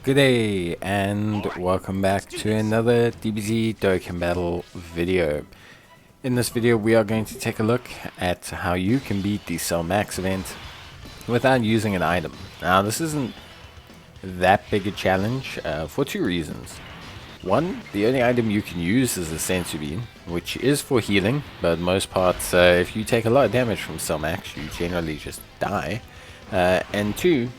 Good day and welcome back to another DBZ Dokkan battle video. In this video we are going to take a look at how you can beat the Cell Max event without using an item. Now this isn't that big a challenge for two reasons. One, the only item you can use is the Sensu Bean, which is for healing, but most parts if you take a lot of damage from Cell Max you generally just die. And two,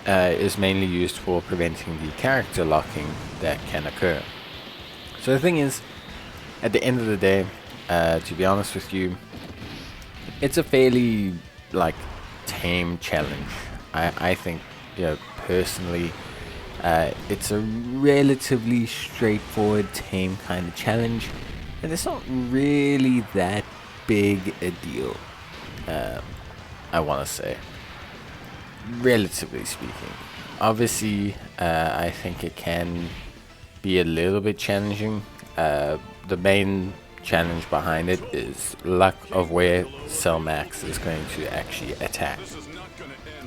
is mainly used for preventing the character locking that can occur. So the thing is, at the end of the day, to be honest with you, it's a fairly tame challenge. I think, personally, it's a relatively straightforward, tame kind of challenge, and it's not really that big a deal. I want to say. Relatively speaking. Obviously, I think it can be a little bit challenging. The main challenge behind it is luck of where Cell Max is going to actually attack.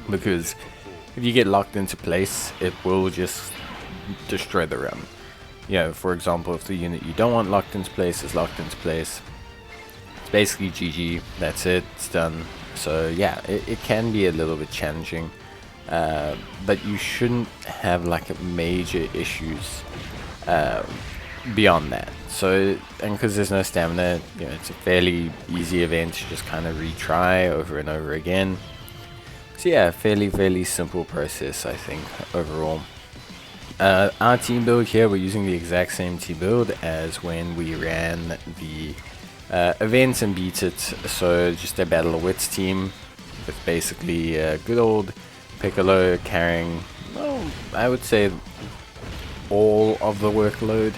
Because if you get locked into place, it will just destroy the run. For example, if the unit you don't want locked into place is locked into place, it's basically GG, that's it, it's done. So yeah, it can be a little bit challenging, but you shouldn't have major issues beyond that. So, and because there's no stamina, it's a fairly easy event to just kind of retry over and over again. So yeah, fairly simple process, I think, overall. Our team build here, we're using the exact same team build as when we ran the events and beat it. So just a Battle of Wits team with basically good old Piccolo carrying, well, I would say all of the workload.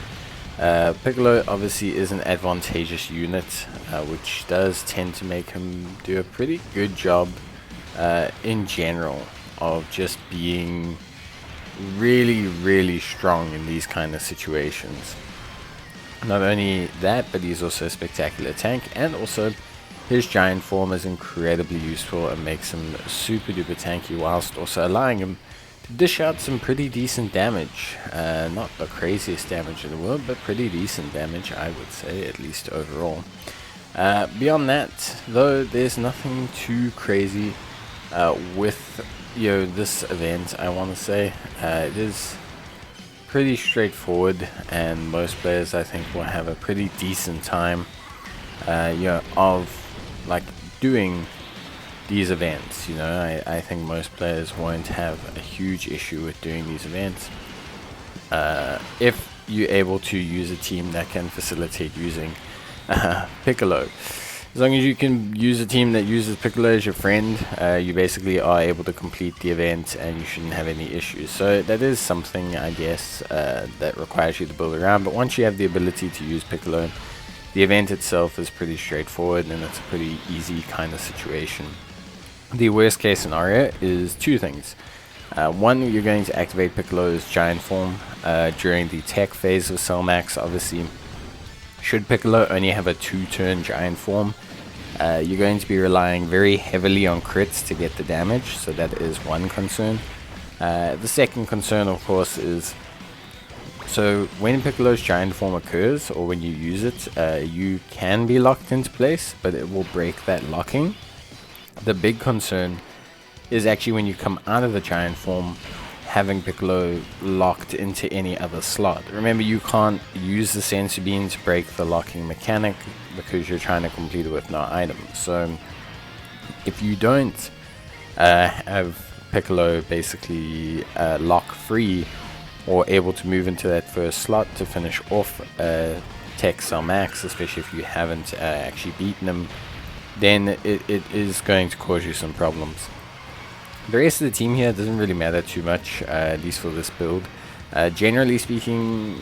Piccolo obviously is an advantageous unit, which does tend to make him do a pretty good job in general of just being really strong in these kind of situations. Not only that, but he's also a spectacular tank, and also his giant form is incredibly useful and makes him super duper tanky, whilst also allowing him to dish out some pretty decent damage. Not the craziest damage in the world, but pretty decent damage, I would say, at least overall. Beyond that, though, there's nothing too crazy with this event, I want to say. It is pretty straightforward, and most players I think will have a pretty decent time of doing these events. I think most players won't have a huge issue with doing these events if you're able to use a team that can facilitate using Piccolo. As long as you can use a team that uses Piccolo as your friend, you basically are able to complete the event and you shouldn't have any issues. So that is something, I guess, that requires you to build around. But once you have the ability to use Piccolo, the event itself is pretty straightforward and it's a pretty easy kind of situation. The worst case scenario is two things. One, you're going to activate Piccolo's giant form during the tech phase of Cell Max, obviously. Should Piccolo only have a 2-turn giant form, you're going to be relying very heavily on crits to get the damage, so that is one concern. The second concern, of course, is so when Piccolo's giant form occurs, or when you use it, you can be locked into place, but it will break that locking. The big concern is actually when you come out of the giant form, having Piccolo locked into any other slot. Remember, you can't use the Sensu Bean to break the locking mechanic because you're trying to complete it with no item. So if you don't have Piccolo basically lock free or able to move into that first slot to finish off Tech Cell Max, especially if you haven't actually beaten him, then it is going to cause you some problems. The rest of the team here doesn't really matter too much, at least for this build. Generally speaking,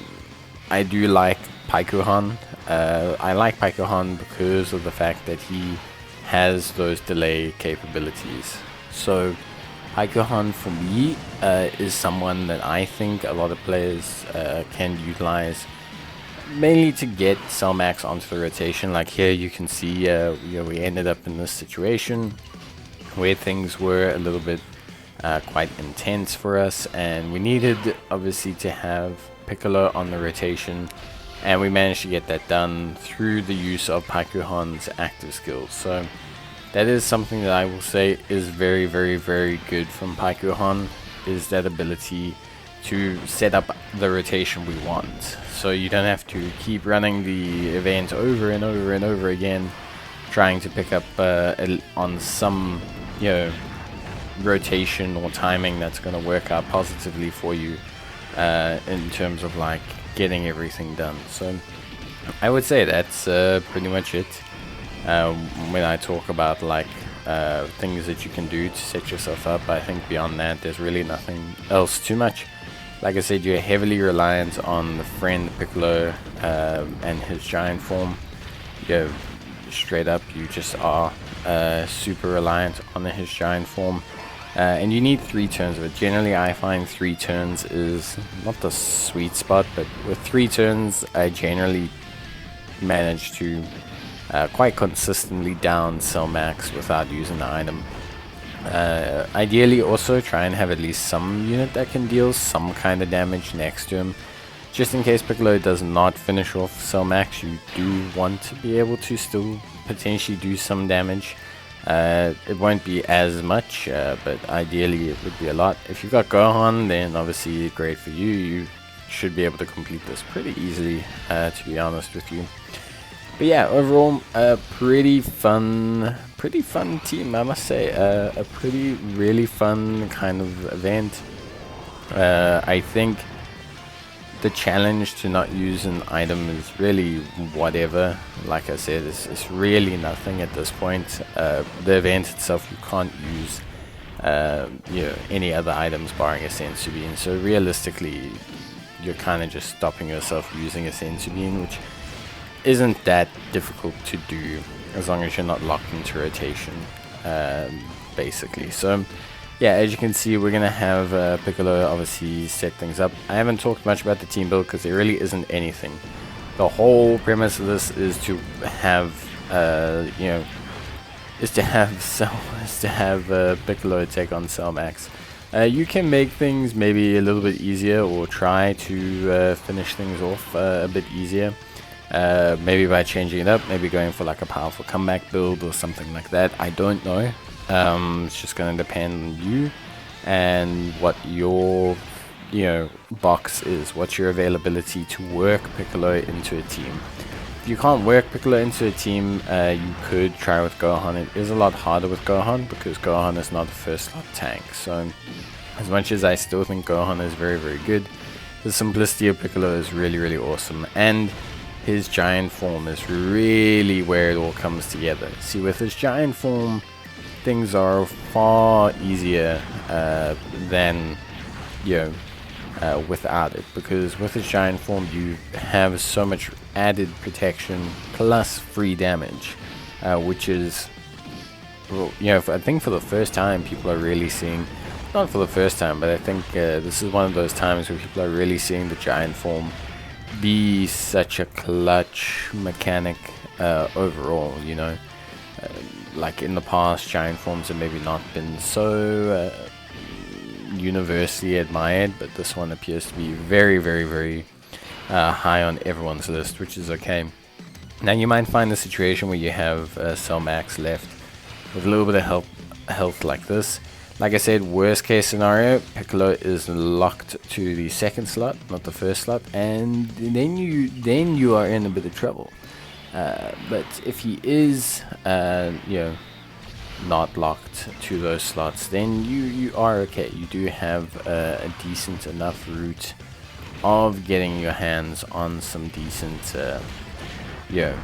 I do like Paikuhan. I like Paikuhan because of the fact that he has those delay capabilities. So Paikuhan for me is someone that I think a lot of players can utilize, mainly to get Cell Max onto the rotation. Like here you can see we ended up in this situation where things were a little bit quite intense for us, and we needed obviously to have Piccolo on the rotation, and we managed to get that done through the use of Paikuhan's active skills. So that is something that I will say is very, very, very good from Paikuhan, is that ability to set up the rotation we want. So you don't have to keep running the event over and over and over again, trying to pick up on some, you know, rotation or timing that's going to work out positively for you in terms of like getting everything done. So I would say that's pretty much it. When I talk about like things that you can do to set yourself up, I think beyond that there's really nothing else too much. Like I said, you're heavily reliant on the friend Piccolo and his giant form. Yeah, straight up, you just are super reliant on his giant form. And you need 3 turns of it. Generally, I find 3 turns is not the sweet spot, but with 3 turns, I generally manage to quite consistently down Cell Max without using the item. Ideally, also try and have at least some unit that can deal some kind of damage next to him. Just in case Piccolo does not finish off Cell Max, you do want to be able to still potentially do some damage. It won't be as much, but ideally it would be a lot. If you've got Gohan, then obviously great for you. You should be able to complete this pretty easily, to be honest with you. But yeah, overall, a pretty fun team, I must say. A really fun kind of event. I think the challenge to not use an item is really whatever. Like I said, it's really nothing at this point. The event itself, you can't use you know, any other items barring a Senzu Bean. So realistically, you're kind of just stopping yourself using a Senzu Bean, which isn't that difficult to do as long as you're not locked into rotation, basically. So yeah, as you can see, we're gonna have Piccolo obviously set things up. I haven't talked much about the team build because there really isn't anything. The whole premise of this is to have you know, is to have Piccolo take on Cell Max. You can make things maybe a little bit easier, or try to finish things off a bit easier. Maybe by changing it up, maybe going for like a powerful comeback build or something like that. I don't know. It's just going to depend on you and what your, you know, box is. What's your availability to work Piccolo into a team? If you can't work Piccolo into a team, you could try with Gohan. It is a lot harder with Gohan because Gohan is not a first slot tank. So as much as I still think Gohan is very, very good, the simplicity of Piccolo is really, really awesome. And his giant form is really where it all comes together. See, with his giant form, things are far easier than, you know, without it. Because with his giant form, you have so much added protection plus free damage, which is, well, you know, I think for the first time, people are really seeing, not for the first time, but I think this is one of those times where people are really seeing the giant form be such a clutch mechanic overall, you know. Like in the past, giant forms have maybe not been so universally admired, but this one appears to be very, very, very high on everyone's list, which is okay. Now you might find a situation where you have Cell Max left with a little bit of health like this. Like I said, worst case scenario, Piccolo is locked to the second slot, not the first slot, and then you are in a bit of trouble. But if he is, you know, not locked to those slots, then you are okay. You do have a decent enough route of getting your hands on some decent, you know,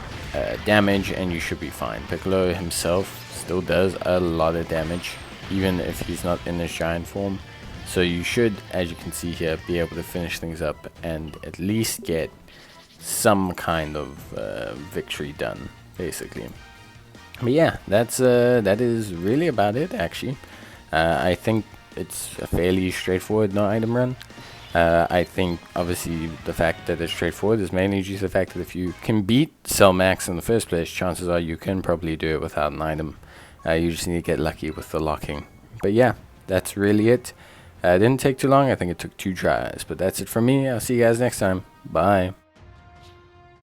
damage, and you should be fine. Piccolo himself still does a lot of damage, even if he's not in his giant form. So you should, as you can see here, be able to finish things up and at least get some kind of victory done, basically. But yeah, that is really about it, actually. I think it's a fairly straightforward no item run. I think obviously the fact that it's straightforward is mainly due to the fact that if you can beat Cell Max in the first place, chances are you can probably do it without an item. You just need to get lucky with the locking. But yeah, that's really it. It didn't take too long. I think it took 2 tries, but that's it from me. I'll see you guys next time. Bye.